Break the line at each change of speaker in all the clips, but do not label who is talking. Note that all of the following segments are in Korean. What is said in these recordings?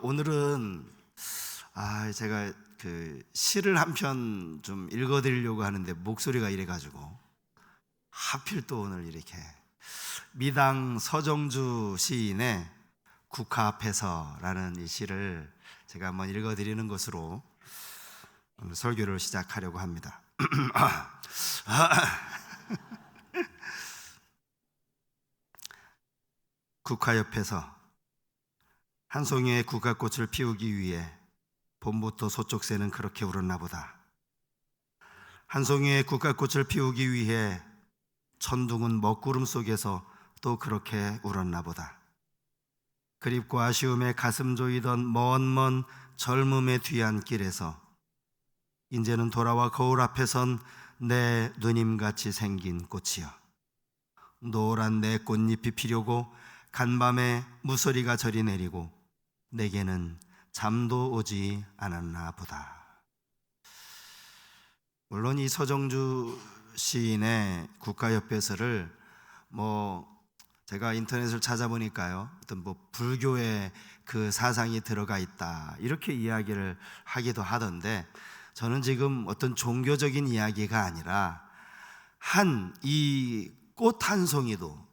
오늘은 제가 시를 한 편 좀 읽어드리려고 하는데 목소리가 이래가지고 하필 또 오늘 이렇게 미당 서정주 시인의 국화 앞에서라는 이 시를 제가 한번 읽어드리는 것으로 오늘 설교를 시작하려고 합니다. 국화 옆에서 한 송이의 국화꽃을 피우기 위해 봄부터 소쩍새는 그렇게 울었나 보다. 한 송이의 국화꽃을 피우기 위해 천둥은 먹구름 속에서 또 그렇게 울었나 보다. 그립고 아쉬움에 가슴 조이던 먼 젊음의 뒤안길에서 이제는 돌아와 거울 앞에 선 내 누님같이 생긴 꽃이여, 노란 내 꽃잎이 피려고 간밤에 무서리가 저리 내리고 내게는 잠도 오지 않았나 보다. 물론 이 서정주 시인의 국화 옆에서를 제가 인터넷을 찾아보니까요, 어떤 불교의 그 사상이 들어가 있다 이렇게 이야기를 하기도 하던데, 저는 지금 어떤 종교적인 이야기가 아니라 이 꽃 한 송이도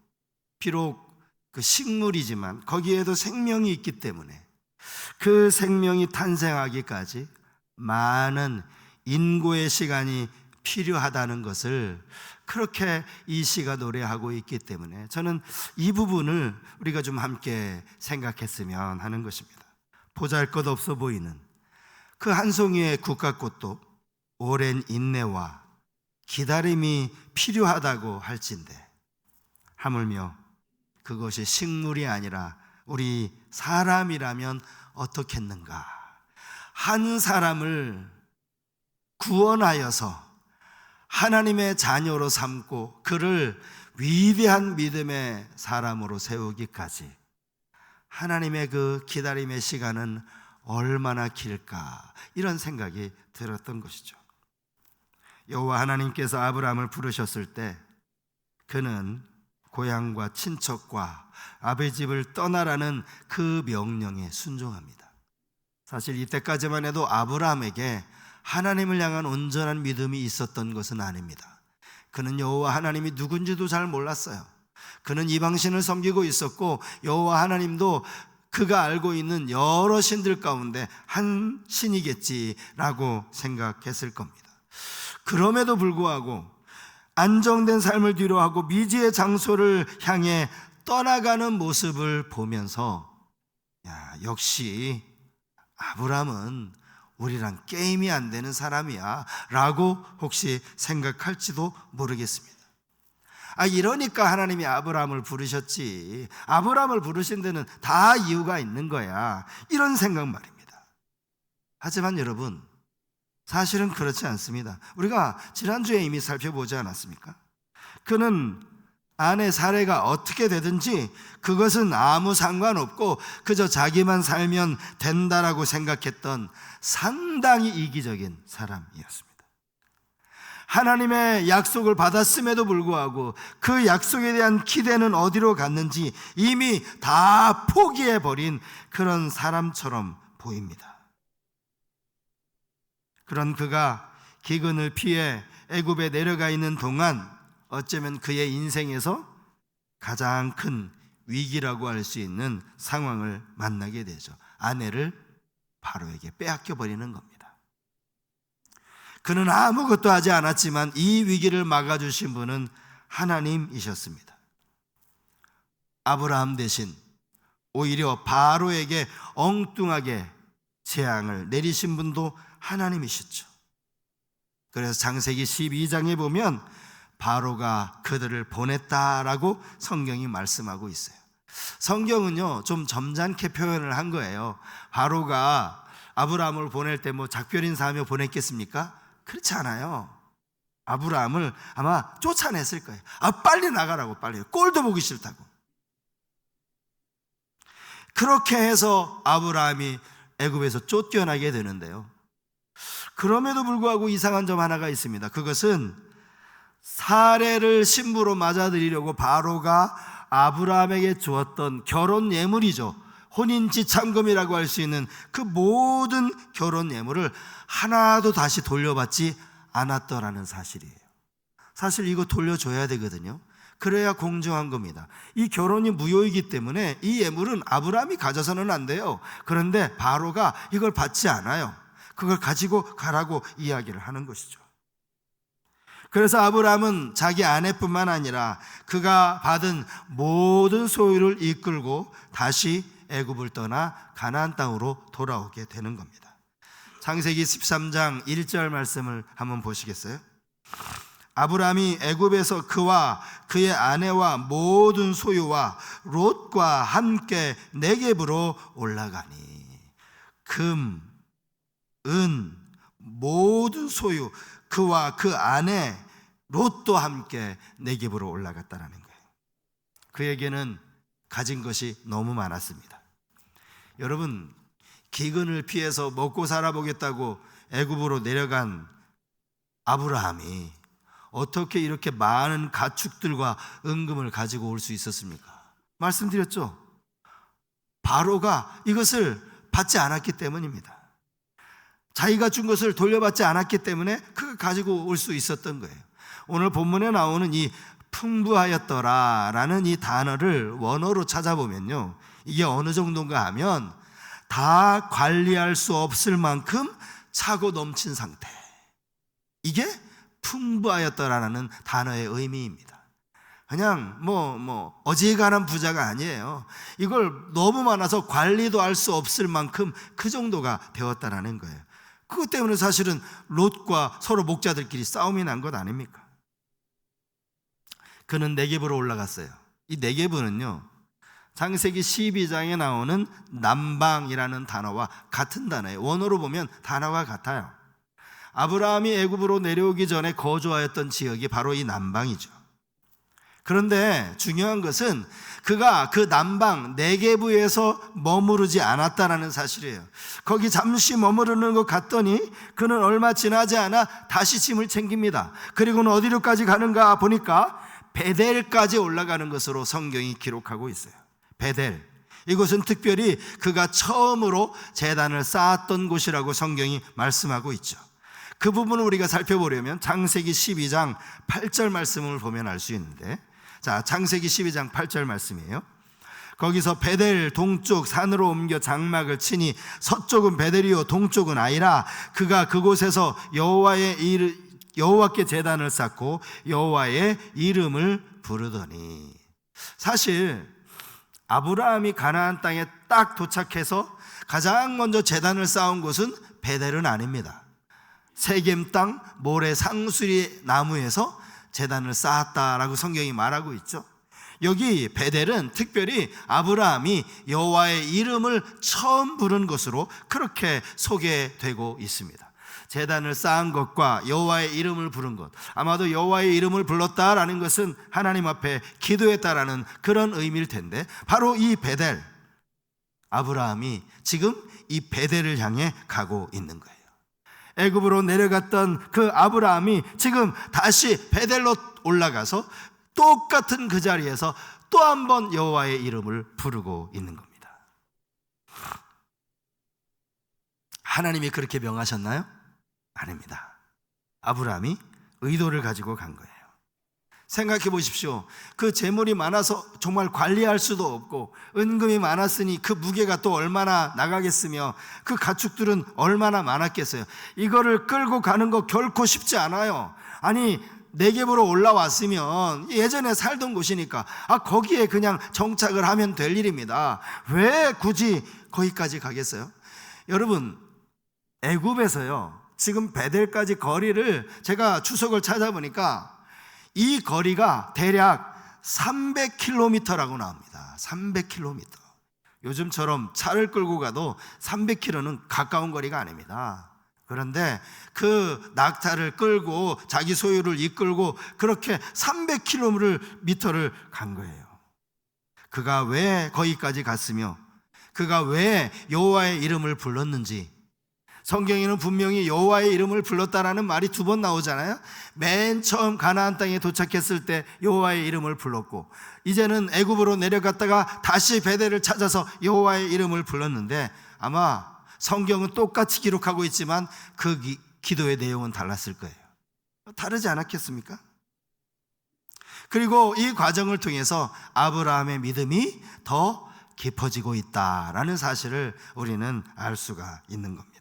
비록 그 식물이지만 거기에도 생명이 있기 때문에 그 생명이 탄생하기까지 많은 인고의 시간이 필요하다는 것을 그렇게 이 시가 노래하고 있기 때문에 저는 이 부분을 우리가 좀 함께 생각했으면 하는 것입니다. 보잘것없어 보이는 그 한 송이의 국화꽃도 오랜 인내와 기다림이 필요하다고 할진대, 하물며 그것이 식물이 아니라 우리 사람이라면 어떻겠는가. 한 사람을 구원하여서 하나님의 자녀로 삼고 그를 위대한 믿음의 사람으로 세우기까지 하나님의 그 기다림의 시간은 얼마나 길까, 이런 생각이 들었던 것이죠. 여호와 하나님께서 아브라함을 부르셨을 때 그는 고향과 친척과 아버지 집을 떠나라는 그 명령에 순종합니다. 사실 이때까지만 해도 아브라함에게 하나님을 향한 온전한 믿음이 있었던 것은 아닙니다. 그는 여호와 하나님이 누군지도 잘 몰랐어요. 그는 이방신을 섬기고 있었고 여호와 하나님도 그가 알고 있는 여러 신들 가운데 한 신이겠지라고 생각했을 겁니다. 그럼에도 불구하고 안정된 삶을 뒤로하고 미지의 장소를 향해 떠나가는 모습을 보면서 역시 아브라함은 우리랑 게임이 안 되는 사람이야 라고 혹시 생각할지도 모르겠습니다. 이러니까 하나님이 아브라함을 부르셨지, 아브라함을 부르신 데는 다 이유가 있는 거야, 이런 생각 말입니다. 하지만 여러분, 사실은 그렇지 않습니다. 우리가 지난주에 이미 살펴보지 않았습니까? 그는 아내 사례가 어떻게 되든지 그것은 아무 상관없고 그저 자기만 살면 된다라고 생각했던 상당히 이기적인 사람이었습니다. 하나님의 약속을 받았음에도 불구하고 그 약속에 대한 기대는 어디로 갔는지 이미 다 포기해버린 그런 사람처럼 보입니다. 그런 그가 기근을 피해 애굽에 내려가 있는 동안 어쩌면 그의 인생에서 가장 큰 위기라고 할 수 있는 상황을 만나게 되죠. 아내를 바로에게 빼앗겨 버리는 겁니다. 그는 아무것도 하지 않았지만 이 위기를 막아주신 분은 하나님이셨습니다. 아브라함 대신 오히려 바로에게 엉뚱하게 재앙을 내리신 분도 하나님이셨죠. 그래서 창세기 12장에 보면 바로가 그들을 보냈다라고 성경이 말씀하고 있어요. 성경은요 좀 점잖게 표현을 한 거예요. 바로가 아브라함을 보낼 때 작별 인사하며 보냈겠습니까? 그렇지 않아요. 아브라함을 아마 쫓아냈을 거예요. 빨리 나가라고, 빨리, 꼴도 보기 싫다고. 그렇게 해서 아브라함이 애굽에서 쫓겨나게 되는데요, 그럼에도 불구하고 이상한 점 하나가 있습니다. 그것은 사례를 신부로 맞아들이려고 바로가 아브라함에게 주었던 결혼 예물이죠. 혼인지참금이라고 할 수 있는 그 모든 결혼 예물을 하나도 다시 돌려받지 않았더라는 사실이에요. 사실 이거 돌려줘야 되거든요. 그래야 공정한 겁니다. 이 결혼이 무효이기 때문에 이 예물은 아브라함이 가져서는 안 돼요. 그런데 바로가 이걸 받지 않아요. 그걸 가지고 가라고 이야기를 하는 것이죠. 그래서 아브라함은 자기 아내뿐만 아니라 그가 받은 모든 소유를 이끌고 다시 애굽을 떠나 가나안 땅으로 돌아오게 되는 겁니다. 창세기 13장 1절 말씀을 한번 보시겠어요? 아브라함이 애굽에서 그와 그의 아내와 모든 소유와 롯과 함께 네겝으로 올라가니 금, 은, 모든 소유, 그와 그 아내 롯도 함께 네겝으로 올라갔다라는 거예요. 그에게는 가진 것이 너무 많았습니다. 여러분, 기근을 피해서 먹고 살아보겠다고 애굽으로 내려간 아브라함이 어떻게 이렇게 많은 가축들과 은금을 가지고 올 수 있었습니까? 말씀드렸죠. 바로가 이것을 받지 않았기 때문입니다. 자기가 준 것을 돌려받지 않았기 때문에 그걸 가지고 올 수 있었던 거예요. 오늘 본문에 나오는 이 풍부하였더라라는 이 단어를 원어로 찾아보면요, 이게 어느 정도인가 하면 다 관리할 수 없을 만큼 차고 넘친 상태, 이게 풍부하였더라라는 단어의 의미입니다. 그냥 어지간한 부자가 아니에요. 이걸 너무 많아서 관리도 할 수 없을 만큼 그 정도가 되었다라는 거예요. 그것 때문에 사실은 롯과 서로 목자들끼리 싸움이 난 것 아닙니까? 그는 네겝으로 올라갔어요. 이 네겝은요, 창세기 12장에 나오는 남방이라는 단어와 같은 단어예요. 원어로 보면 단어가 같아요. 아브라함이 애굽으로 내려오기 전에 거주하였던 지역이 바로 이 남방이죠. 그런데 중요한 것은 그가 그 남방 네겝에서 머무르지 않았다는 사실이에요. 거기 잠시 머무르는 것 같더니 그는 얼마 지나지 않아 다시 짐을 챙깁니다. 그리고는 어디로까지 가는가 보니까 베델까지 올라가는 것으로 성경이 기록하고 있어요. 베델, 이곳은 특별히 그가 처음으로 제단을 쌓았던 곳이라고 성경이 말씀하고 있죠. 그 부분을 우리가 살펴보려면 창세기 12장 8절 말씀을 보면 알 수 있는데, 자, 창세기 12장 8절 말씀이에요. 거기서 베델 동쪽 산으로 옮겨 장막을 치니 서쪽은 베델이요 동쪽은 아이라 그가 그곳에서 여호와께 제단을 쌓고 여호와의 이름을 부르더니, 사실 아브라함이 가나안 땅에 딱 도착해서 가장 먼저 제단을 쌓은 곳은 베델은 아닙니다. 세겜 땅 모래 상수리 나무에서 제단을 쌓았다라고 성경이 말하고 있죠. 여기 베델은 특별히 아브라함이 여호와의 이름을 처음 부른 것으로 그렇게 소개되고 있습니다. 제단을 쌓은 것과 여호와의 이름을 부른 것, 아마도 여호와의 이름을 불렀다라는 것은 하나님 앞에 기도했다라는 그런 의미일 텐데, 바로 이 베델, 아브라함이 지금 이 베델을 향해 가고 있는 거예요. 애굽으로 내려갔던 그 아브라함이 지금 다시 베델로 올라가서 똑같은 그 자리에서 또 한 번 여호와의 이름을 부르고 있는 겁니다. 하나님이 그렇게 명하셨나요? 아닙니다. 아브라함이 의도를 가지고 간 거예요. 생각해 보십시오. 그 재물이 많아서 정말 관리할 수도 없고 은금이 많았으니 그 무게가 또 얼마나 나가겠으며 그 가축들은 얼마나 많았겠어요. 이거를 끌고 가는 거 결코 쉽지 않아요. 아니, 네겝으로 올라왔으면 예전에 살던 곳이니까 거기에 그냥 정착을 하면 될 일입니다. 왜 굳이 거기까지 가겠어요? 여러분, 애굽에서요, 지금 베델까지 거리를 제가 추석을 찾아보니까 이 거리가 대략 300km라고 나옵니다. 300km. 요즘처럼 차를 끌고 가도 300km는 가까운 거리가 아닙니다. 그런데 그 낙타를 끌고 자기 소유를 이끌고 그렇게 300km를 간 거예요. 그가 왜 거기까지 갔으며 그가 왜 여호와의 이름을 불렀는지, 성경에는 분명히 여호와의 이름을 불렀다라는 말이 2번 나오잖아요. 맨 처음 가나안 땅에 도착했을 때 여호와의 이름을 불렀고, 이제는 애굽으로 내려갔다가 다시 베델을 찾아서 여호와의 이름을 불렀는데, 아마 성경은 똑같이 기록하고 있지만 그 기도의 내용은 달랐을 거예요. 다르지 않았겠습니까? 그리고 이 과정을 통해서 아브라함의 믿음이 더 깊어지고 있다라는 사실을 우리는 알 수가 있는 겁니다.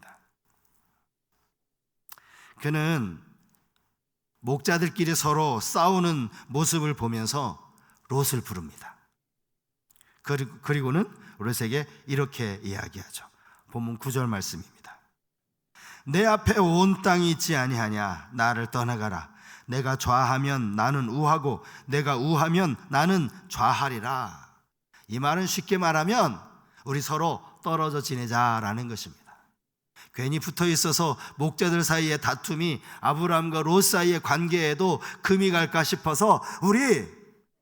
그는 목자들끼리 서로 싸우는 모습을 보면서 롯을 부릅니다. 그리고는 롯에게 이렇게 이야기하죠. 본문 9절 말씀입니다. 내 앞에 온 땅이 있지 아니하냐? 나를 떠나가라. 내가 좌하면 나는 우하고 내가 우하면 나는 좌하리라. 이 말은 쉽게 말하면 우리 서로 떨어져 지내자라는 것입니다. 괜히 붙어 있어서 목자들 사이의 다툼이 아브라함과 롯 사이의 관계에도 금이 갈까 싶어서 우리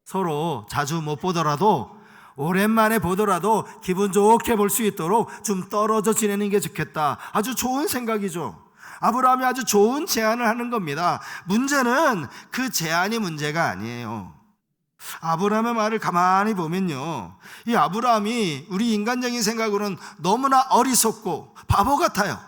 서로 자주 못 보더라도 오랜만에 보더라도 기분 좋게 볼 수 있도록 좀 떨어져 지내는 게 좋겠다. 아주 좋은 생각이죠. 아브라함이 아주 좋은 제안을 하는 겁니다. 문제는 그 제안이 문제가 아니에요. 아브라함의 말을 가만히 보면요, 이 아브라함이 우리 인간적인 생각으로는 너무나 어리석고 바보 같아요.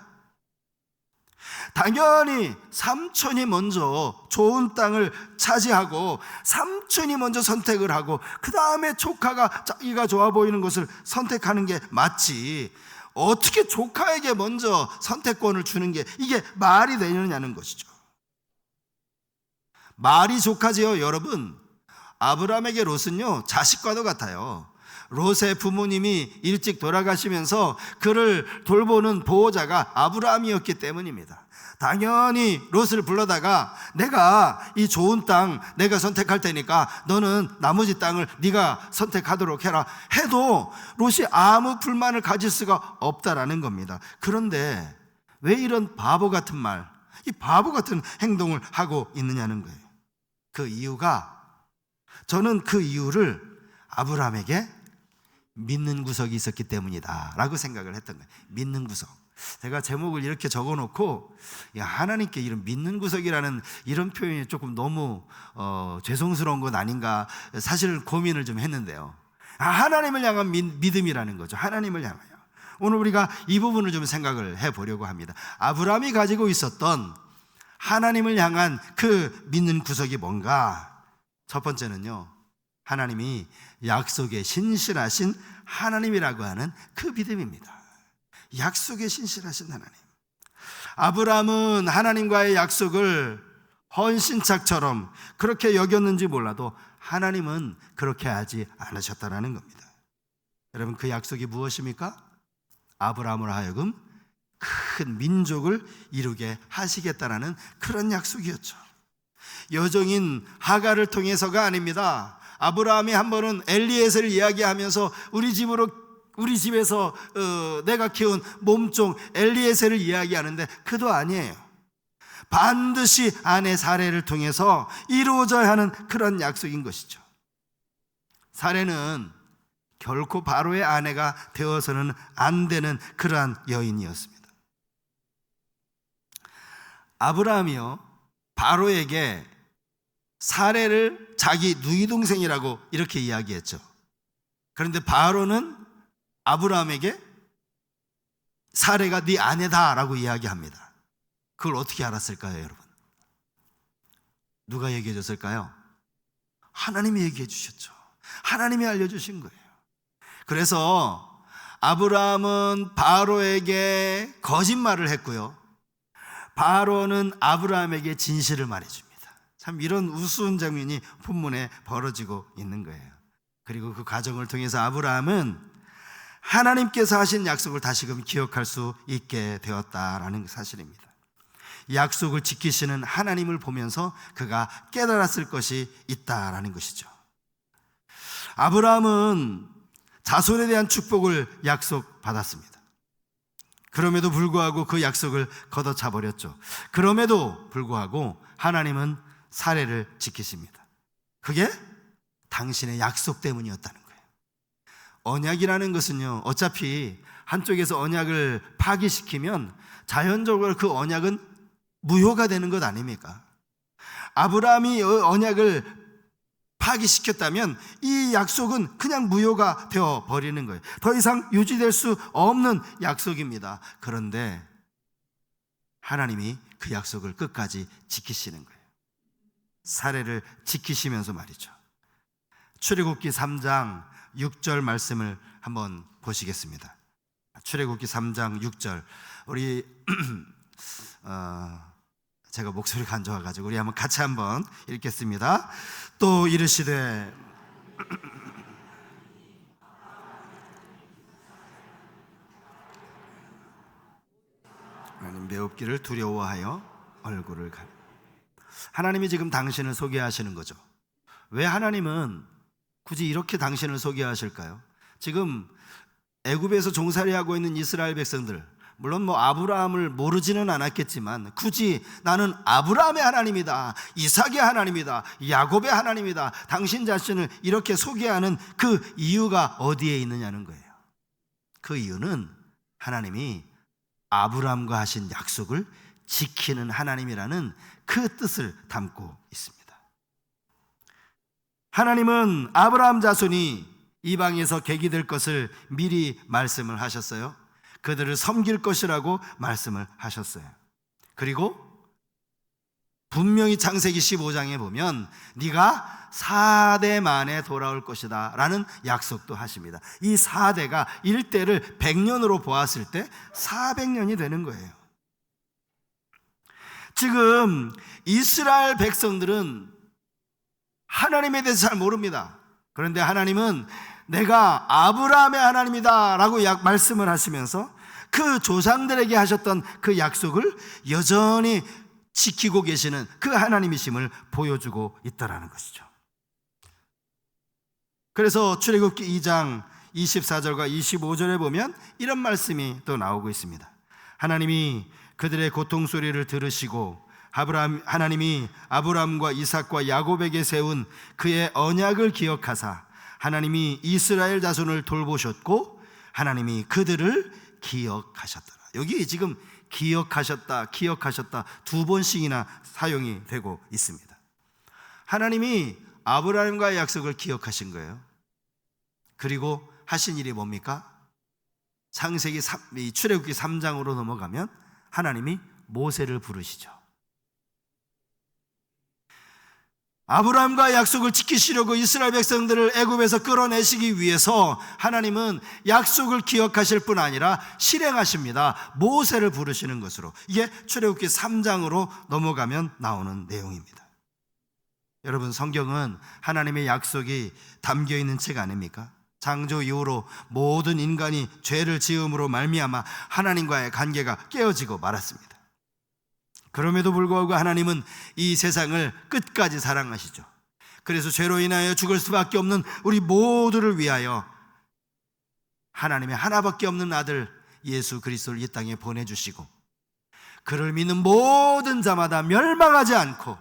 당연히 삼촌이 먼저 좋은 땅을 차지하고 삼촌이 먼저 선택을 하고 그 다음에 조카가 자기가 좋아 보이는 것을 선택하는 게 맞지, 어떻게 조카에게 먼저 선택권을 주는 게 이게 말이 되느냐는 것이죠. 말이 조카지요. 여러분, 아브라함에게 롯은요 자식과도 같아요. 롯의 부모님이 일찍 돌아가시면서 그를 돌보는 보호자가 아브라함이었기 때문입니다. 당연히 롯을 불러다가 내가 이 좋은 땅 내가 선택할 테니까 너는 나머지 땅을 네가 선택하도록 해라 해도 롯이 아무 불만을 가질 수가 없다라는 겁니다. 그런데 왜 이런 바보 같은 말, 이 바보 같은 행동을 하고 있느냐는 거예요. 그 이유가, 저는 그 이유를 아브라함에게 믿는 구석이 있었기 때문이다 라고 생각을 했던 거예요. 믿는 구석. 제가 제목을 이렇게 적어놓고, 하나님께 이런 믿는 구석이라는 이런 표현이 조금 너무 죄송스러운 건 아닌가 사실 고민을 좀 했는데요. 하나님을 향한 믿음이라는 거죠. 하나님을 향하여. 오늘 우리가 이 부분을 좀 생각을 해보려고 합니다. 아브라함이 가지고 있었던 하나님을 향한 그 믿는 구석이 뭔가? 첫 번째는요, 하나님이 약속에 신실하신 하나님이라고 하는 그 믿음입니다. 약속에 신실하신 하나님. 아브라함은 하나님과의 약속을 헌신짝처럼 그렇게 여겼는지 몰라도 하나님은 그렇게 하지 않으셨다는 겁니다. 여러분, 그 약속이 무엇입니까? 아브라함으로 하여금 큰 민족을 이루게 하시겠다라는 그런 약속이었죠. 여종인 하갈을 통해서가 아닙니다. 아브라함이 한 번은 엘리에셀을 이야기하면서 우리 집에서 내가 키운 몸종 엘리에셀을 이야기하는데 그도 아니에요. 반드시 아내 사레를 통해서 이루어져야 하는 그런 약속인 것이죠. 사레는 결코 바로의 아내가 되어서는 안 되는 그러한 여인이었습니다. 아브라함이요, 바로에게 사레를 자기 누이 동생이라고 이렇게 이야기했죠. 그런데 바로는 아브라함에게 사레가 네 아내다라고 이야기합니다. 그걸 어떻게 알았을까요, 여러분? 누가 얘기해 줬을까요? 하나님이 얘기해 주셨죠. 하나님이 알려주신 거예요. 그래서 아브라함은 바로에게 거짓말을 했고요, 바로는 아브라함에게 진실을 말해줍니다. 참 이런 우스운 장면이 본문에 벌어지고 있는 거예요. 그리고 그 과정을 통해서 아브라함은 하나님께서 하신 약속을 다시금 기억할 수 있게 되었다라는 사실입니다. 약속을 지키시는 하나님을 보면서 그가 깨달았을 것이 있다라는 것이죠. 아브라함은 자손에 대한 축복을 약속받았습니다. 그럼에도 불구하고 그 약속을 걷어차 버렸죠. 그럼에도 불구하고 하나님은 사례를 지키십니다. 그게 당신의 약속 때문이었다는 거예요. 언약이라는 것은요, 어차피 한쪽에서 언약을 파기시키면 자연적으로 그 언약은 무효가 되는 것 아닙니까? 아브라함이 언약을 파기시켰다면 이 약속은 그냥 무효가 되어 버리는 거예요. 더 이상 유지될 수 없는 약속입니다. 그런데 하나님이 그 약속을 끝까지 지키시는 거예요. 사례를 지키시면서 말이죠. 출애굽기 3장 6절 말씀을 한번 보시겠습니다. 출애굽기 3장 6절. 우리 제가 목소리가 안 좋아가지고 우리 한번 같이 한번 읽겠습니다. 또 이르시되 하나님 매옵기를 두려워하여 얼굴을 가려. 하나님이 지금 당신을 소개하시는 거죠. 왜 하나님은 굳이 이렇게 당신을 소개하실까요? 지금 애굽에서 종살이하고 있는 이스라엘 백성들, 물론 아브라함을 모르지는 않았겠지만 굳이 나는 아브라함의 하나님이다, 이삭의 하나님이다, 야곱의 하나님이다, 당신 자신을 이렇게 소개하는 그 이유가 어디에 있느냐는 거예요. 그 이유는 하나님이 아브라함과 하신 약속을 지키는 하나님이라는 그 뜻을 담고 있습니다. 하나님은 아브라함 자손이 이방에서 객이 것을 미리 말씀을 하셨어요. 그들을 섬길 것이라고 말씀을 하셨어요. 그리고 분명히 창세기 15장에 보면 네가 4대 만에 돌아올 것이다 라는 약속도 하십니다. 이 4대가 1대를 100년으로 보았을 때 400년이 되는 거예요. 지금 이스라엘 백성들은 하나님에 대해서 잘 모릅니다. 그런데 하나님은 내가 아브라함의 하나님이다 라고 말씀을 하시면서 그 조상들에게 하셨던 그 약속을 여전히 지키고 계시는 그 하나님이심을 보여주고 있다는 것이죠. 그래서 출애굽기 2장 24절과 25절에 보면 이런 말씀이 또 나오고 있습니다. 하나님이 그들의 고통 소리를 들으시고 하나님이 아브라함과 이삭과 야곱에게 세운 그의 언약을 기억하사 하나님이 이스라엘 자손을 돌보셨고 하나님이 그들을 기억하셨더라. 여기 지금 기억하셨다 두 번씩이나 사용이 되고 있습니다. 하나님이 아브라함과의 약속을 기억하신 거예요. 그리고 하신 일이 뭡니까? 출애굽기 3장으로 넘어가면 하나님이 모세를 부르시죠. 아브라함과 약속을 지키시려고 이스라엘 백성들을 애굽에서 끌어내시기 위해서 하나님은 약속을 기억하실 뿐 아니라 실행하십니다. 모세를 부르시는 것으로. 이게 출애굽기 3장으로 넘어가면 나오는 내용입니다. 여러분, 성경은 하나님의 약속이 담겨 있는 책 아닙니까? 창조 이후로 모든 인간이 죄를 지음으로 말미암아 하나님과의 관계가 깨어지고 말았습니다. 그럼에도 불구하고 하나님은 이 세상을 끝까지 사랑하시죠. 그래서 죄로 인하여 죽을 수밖에 없는 우리 모두를 위하여 하나님의 하나밖에 없는 아들 예수 그리스도를 이 땅에 보내주시고 그를 믿는 모든 자마다 멸망하지 않고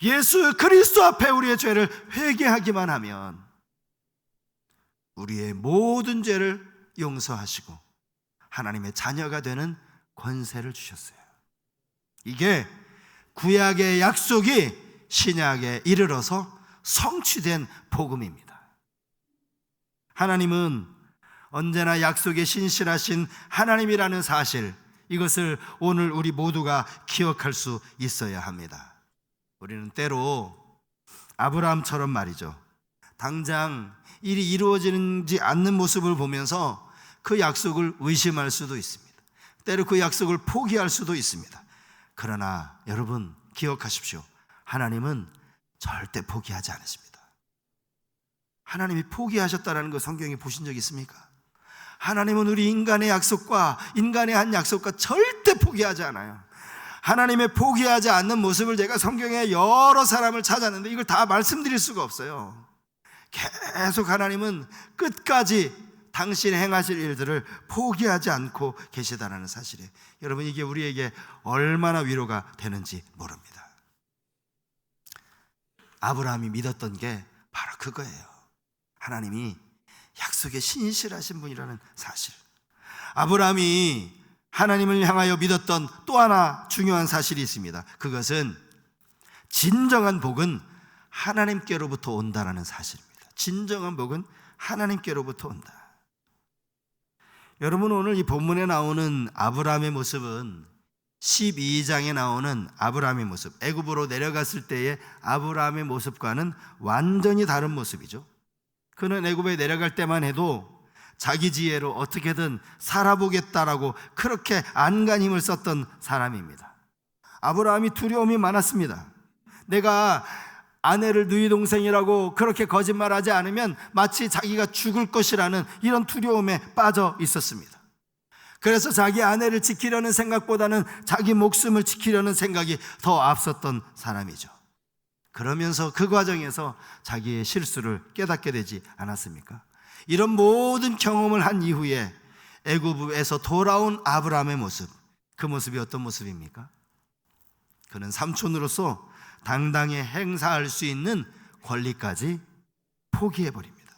예수 그리스도 앞에 우리의 죄를 회개하기만 하면 우리의 모든 죄를 용서하시고 하나님의 자녀가 되는 권세를 주셨어요. 이게 구약의 약속이 신약에 이르러서 성취된 복음입니다. 하나님은 언제나 약속에 신실하신 하나님이라는 사실, 이것을 오늘 우리 모두가 기억할 수 있어야 합니다. 우리는 때로 아브라함처럼 말이죠, 당장 일이 이루어지지 않는 모습을 보면서 그 약속을 의심할 수도 있습니다. 때로 그 약속을 포기할 수도 있습니다. 그러나 여러분 기억하십시오. 하나님은 절대 포기하지 않으십니다. 하나님이 포기하셨다는 거 성경에 보신 적 있습니까? 하나님은 우리 인간의 약속과 인간의 한 약속과 절대 포기하지 않아요. 하나님의 포기하지 않는 모습을 제가 성경에 여러 사람을 찾았는데 이걸 다 말씀드릴 수가 없어요. 계속 하나님은 끝까지 당신이 행하실 일들을 포기하지 않고 계시다는 사실에 여러분, 이게 우리에게 얼마나 위로가 되는지 모릅니다. 아브라함이 믿었던 게 바로 그거예요. 하나님이 약속에 신실하신 분이라는 사실. 아브라함이 하나님을 향하여 믿었던 또 하나 중요한 사실이 있습니다. 그것은 진정한 복은 하나님께로부터 온다라는 사실입니다. 진정한 복은 하나님께로부터 온다. 여러분, 오늘 이 본문에 나오는 아브라함의 모습은 12장에 나오는 아브라함의 모습, 애굽으로 내려갔을 때의 아브라함의 모습과는 완전히 다른 모습이죠. 그는 애굽에 내려갈 때만 해도 자기 지혜로 어떻게든 살아보겠다라고 그렇게 안간 힘을 썼던 사람입니다. 아브라함이 두려움이 많았습니다. 내가 아내를 누이 동생이라고 그렇게 거짓말하지 않으면 마치 자기가 죽을 것이라는 이런 두려움에 빠져 있었습니다. 그래서 자기 아내를 지키려는 생각보다는 자기 목숨을 지키려는 생각이 더 앞섰던 사람이죠. 그러면서 그 과정에서 자기의 실수를 깨닫게 되지 않았습니까? 이런 모든 경험을 한 이후에 애굽에서 돌아온 아브라함의 모습, 그 모습이 어떤 모습입니까? 그는 삼촌으로서 당당히 행사할 수 있는 권리까지 포기해버립니다.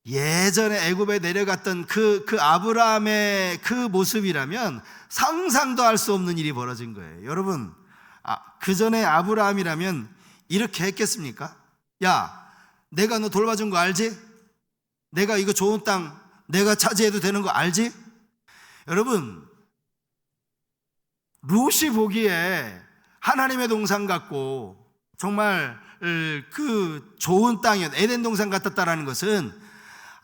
예전에 애굽에 내려갔던 그 아브라함의 그 모습이라면 상상도 할 수 없는 일이 벌어진 거예요. 여러분, 그 전에 아브라함이라면 이렇게 했겠습니까? 야, 내가 너 돌봐준 거 알지? 내가 이거 좋은 땅 내가 차지해도 되는 거 알지? 여러분, 롯이 보기에 하나님의 동산 같고 정말 그 좋은 땅이었, 에덴 동산 같았다라는 것은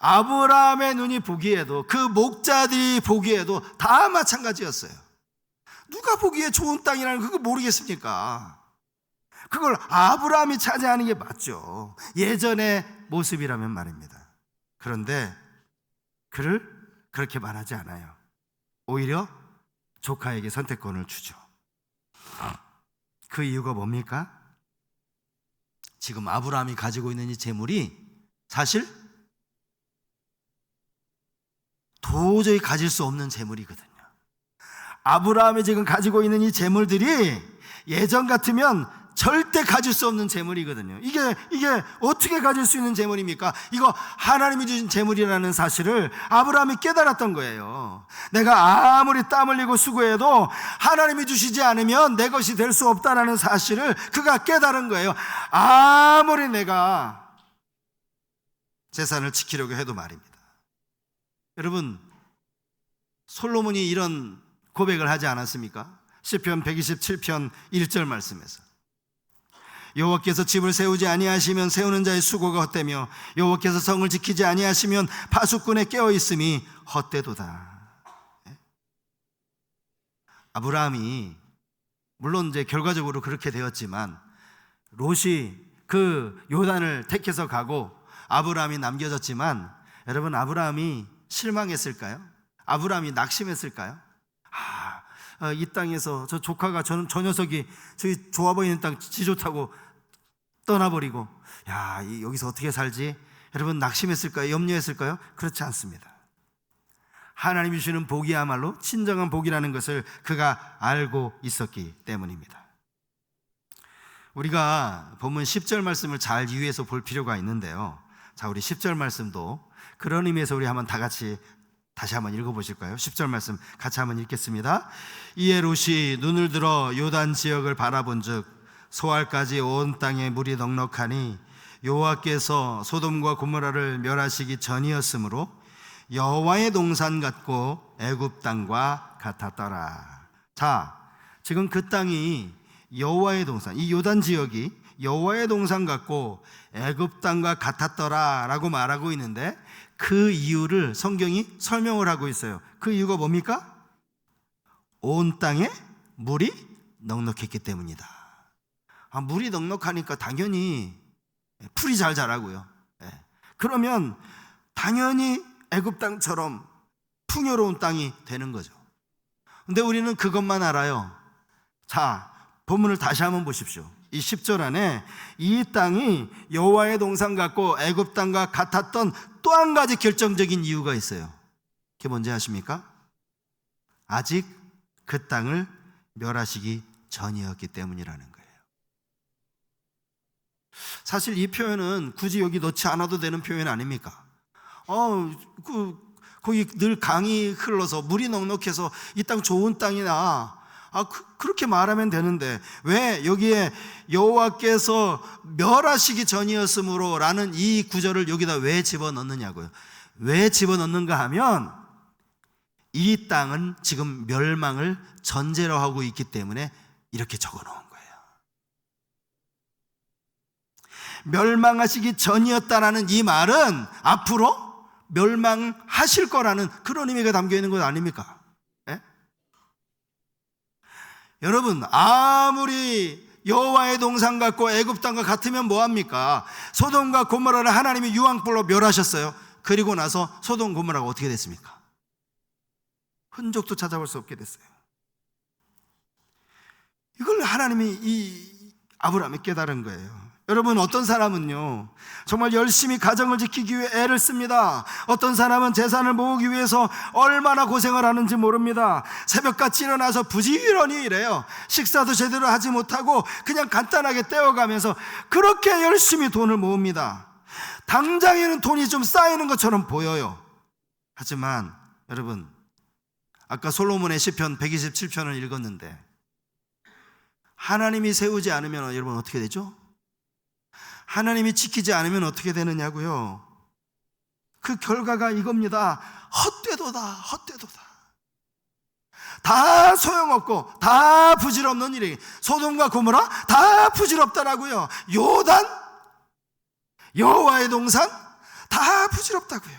아브라함의 눈이 보기에도, 그 목자들이 보기에도 다 마찬가지였어요. 누가 보기에 좋은 땅이라는 그거 모르겠습니까? 그걸 아브라함이 차지하는 게 맞죠. 예전의 모습이라면 말입니다. 그런데 그를 그렇게 말하지 않아요. 오히려 조카에게 선택권을 주죠. 그 이유가 뭡니까? 지금 아브라함이 가지고 있는 이 재물이 사실 도저히 가질 수 없는 재물이거든요. 아브라함이 지금 가지고 있는 이 재물들이 예전 같으면 절대 가질 수 없는 재물이거든요. 이게 어떻게 가질 수 있는 재물입니까? 이거 하나님이 주신 재물이라는 사실을 아브라함이 깨달았던 거예요. 내가 아무리 땀 흘리고 수고해도 하나님이 주시지 않으면 내 것이 될 수 없다는 사실을 그가 깨달은 거예요. 아무리 내가 재산을 지키려고 해도 말입니다. 여러분, 솔로몬이 이런 고백을 하지 않았습니까? 시편 127편 1절 말씀에서 여호와께서 집을 세우지 아니하시면 세우는 자의 수고가 헛되며 여호와께서 성을 지키지 아니하시면 파수꾼의 깨어있음이 헛되도다. 아브라함이 물론 이제 결과적으로 그렇게 되었지만 롯이 그 요단을 택해서 가고 아브라함이 남겨졌지만 여러분, 아브라함이 실망했을까요? 아브라함이 낙심했을까요? 이 땅에서 저 조카가 저 녀석이 저기 좋아 보이는 땅 지 좋다고 떠나버리고 여기서 어떻게 살지? 여러분, 낙심했을까요? 염려했을까요? 그렇지 않습니다. 하나님이 주시는 복이야말로 진정한 복이라는 것을 그가 알고 있었기 때문입니다. 우리가 본문 10절 말씀을 잘 이해해서 볼 필요가 있는데요. 자, 우리 10절 말씀도 그런 의미에서 우리 한번 다 같이 다시 한번 읽어보실까요? 10절 말씀 같이 한번 읽겠습니다. 이에 롯이 눈을 들어 요단 지역을 바라본즉 소알까지 온 땅에 물이 넉넉하니 여호와께서 소돔과 고모라를 멸하시기 전이었으므로 여호와의 동산 같고 애굽 땅과 같았더라. 자, 지금 그 땅이 여호와의 동산, 이 요단 지역이 여호와의 동산 같고 애굽 땅과 같았더라 라고 말하고 있는데 그 이유를 성경이 설명을 하고 있어요. 그 이유가 뭡니까? 온 땅에 물이 넉넉했기 때문이다. 물이 넉넉하니까 당연히 풀이 잘 자라고요. 그러면 당연히 애굽 땅처럼 풍요로운 땅이 되는 거죠. 근데 우리는 그것만 알아요. 자, 본문을 다시 한번 보십시오. 이 10절 안에 이 땅이 여호와의 동산 같고 애굽 땅과 같았던 또 한 가지 결정적인 이유가 있어요. 그게 뭔지 아십니까? 아직 그 땅을 멸하시기 전이었기 때문이라는 거예요. 사실 이 표현은 굳이 여기 넣지 않아도 되는 표현 아닙니까? 거기 늘 강이 흘러서 물이 넉넉해서 이 땅 좋은 땅이나 그렇게 말하면 되는데 왜 여기에 여호와께서 멸하시기 전이었으므로 라는 이 구절을 여기다 왜 집어넣느냐고요. 왜 집어넣는가 하면 이 땅은 지금 멸망을 전제로 하고 있기 때문에 이렇게 적어놓은 거예요. 멸망하시기 전이었다라는 이 말은 앞으로 멸망하실 거라는 그런 의미가 담겨 있는 것 아닙니까? 예? 여러분, 아무리 여호와의 동산 같고 애굽 땅과 같으면 뭐합니까? 소돔과 고모라를 하나님이 유황불로 멸하셨어요. 그리고 나서 소돔 고모라가 어떻게 됐습니까? 흔적도 찾아볼 수 없게 됐어요. 이걸 하나님이 이 아브라함이 깨달은 거예요. 여러분, 어떤 사람은요 정말 열심히 가정을 지키기 위해 애를 씁니다. 어떤 사람은 재산을 모으기 위해서 얼마나 고생을 하는지 모릅니다. 새벽같이 일어나서 부지런히 일해요. 식사도 제대로 하지 못하고 그냥 간단하게 떼어가면서 그렇게 열심히 돈을 모읍니다. 당장에는 돈이 좀 쌓이는 것처럼 보여요. 하지만 여러분, 아까 솔로몬의 시편 127편을 읽었는데 하나님이 세우지 않으면 여러분 어떻게 되죠? 하나님이 지키지 않으면 어떻게 되느냐고요? 그 결과가 이겁니다. 헛되도다, 헛되도다. 다 소용없고 다 부질없는 일이, 소돔과 고모라 다 부질없다라고요. 요단, 여호와의 동산 다 부질없다고요.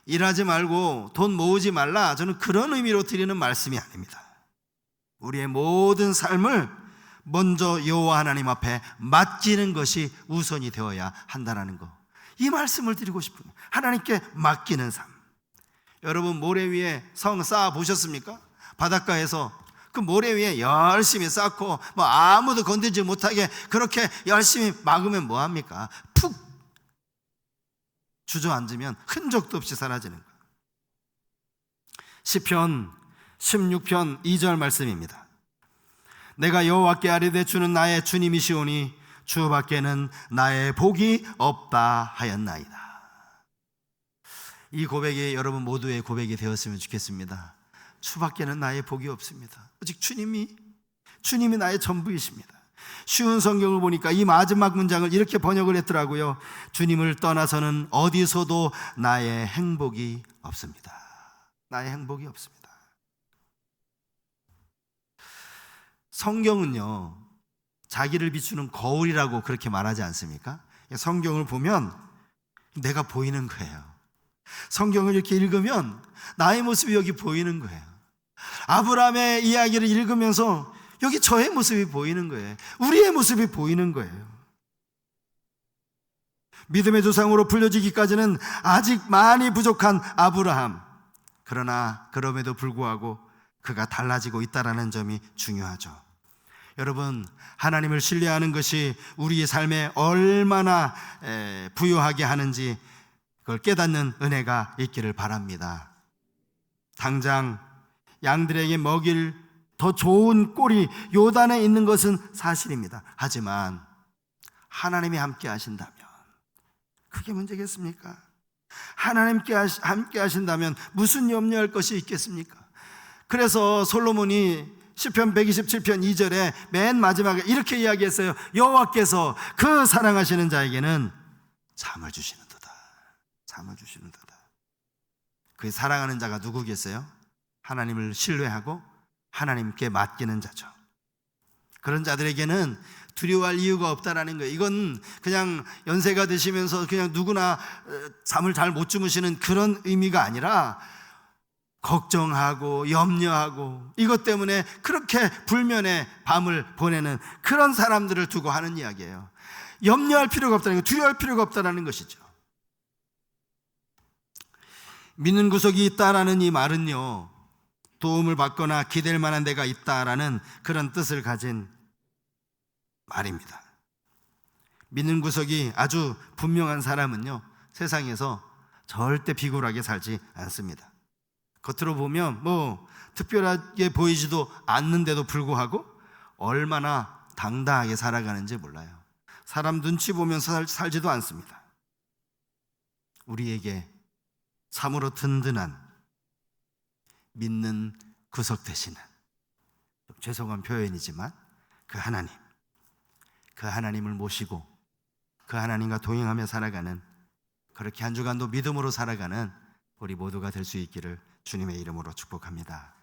일하지 말고 돈 모으지 말라, 저는 그런 의미로 드리는 말씀이 아닙니다. 우리의 모든 삶을 먼저 여호와 하나님 앞에 맡기는 것이 우선이 되어야 한다는 거, 이 말씀을 드리고 싶은 거예요. 하나님께 맡기는 삶. 여러분, 모래 위에 성 쌓아 보셨습니까? 바닷가에서 그 모래 위에 열심히 쌓고 아무도 건들지 못하게 그렇게 열심히 막으면 뭐합니까? 푹 주저앉으면 흔적도 없이 사라지는 거예요. 시편 16편 2절 말씀입니다. 내가 여호와께 아뢰되 주는 나의 주님이시오니 주밖에는 나의 복이 없다 하였나이다. 이 고백이 여러분 모두의 고백이 되었으면 좋겠습니다. 주밖에는 나의 복이 없습니다. 오직 주님이 나의 전부이십니다. 쉬운 성경을 보니까 이 마지막 문장을 이렇게 번역을 했더라고요. 주님을 떠나서는 어디서도 나의 행복이 없습니다. 나의 행복이 없습니다. 성경은요 자기를 비추는 거울이라고 그렇게 말하지 않습니까? 성경을 보면 내가 보이는 거예요. 성경을 이렇게 읽으면 나의 모습이 여기 보이는 거예요. 아브라함의 이야기를 읽으면서 여기 저의 모습이 보이는 거예요. 우리의 모습이 보이는 거예요. 믿음의 조상으로 불려지기까지는 아직 많이 부족한 아브라함, 그러나 그럼에도 불구하고 그가 달라지고 있다는 점이 중요하죠. 여러분, 하나님을 신뢰하는 것이 우리의 삶에 얼마나 부유하게 하는지 그걸 깨닫는 은혜가 있기를 바랍니다. 당장 양들에게 먹일 더 좋은 꼴이 요단에 있는 것은 사실입니다. 하지만 하나님이 함께 하신다면 그게 문제겠습니까? 하나님께 함께 하신다면 무슨 염려할 것이 있겠습니까? 그래서 솔로몬이 시편 127편 2절에 맨 마지막에 이렇게 이야기했어요. 여호와께서 그 사랑하시는 자에게는 잠을 주시는도다. 잠을 주시는도다. 그 사랑하는 자가 누구겠어요? 하나님을 신뢰하고 하나님께 맡기는 자죠. 그런 자들에게는 두려워할 이유가 없다라는 거예요. 이건 그냥 연세가 드시면서 그냥 누구나 잠을 잘 못 주무시는 그런 의미가 아니라 걱정하고 염려하고 이것 때문에 그렇게 불면의 밤을 보내는 그런 사람들을 두고 하는 이야기예요. 염려할 필요가 없다는 거, 두려워할 필요가 없다는 것이죠. 믿는 구석이 있다라는 이 말은요, 도움을 받거나 기댈 만한 데가 있다라는 그런 뜻을 가진 말입니다. 믿는 구석이 아주 분명한 사람은요, 세상에서 절대 비굴하게 살지 않습니다. 겉으로 보면 특별하게 보이지도 않는데도 불구하고 얼마나 당당하게 살아가는지 몰라요. 사람 눈치 보면서 살지도 않습니다. 우리에게 참으로 든든한 믿는 구석 되시는, 좀 죄송한 표현이지만 그 하나님을 모시고 그 하나님과 동행하며 살아가는, 그렇게 한 주간도 믿음으로 살아가는 우리 모두가 될 수 있기를 주님의 이름으로 축복합니다.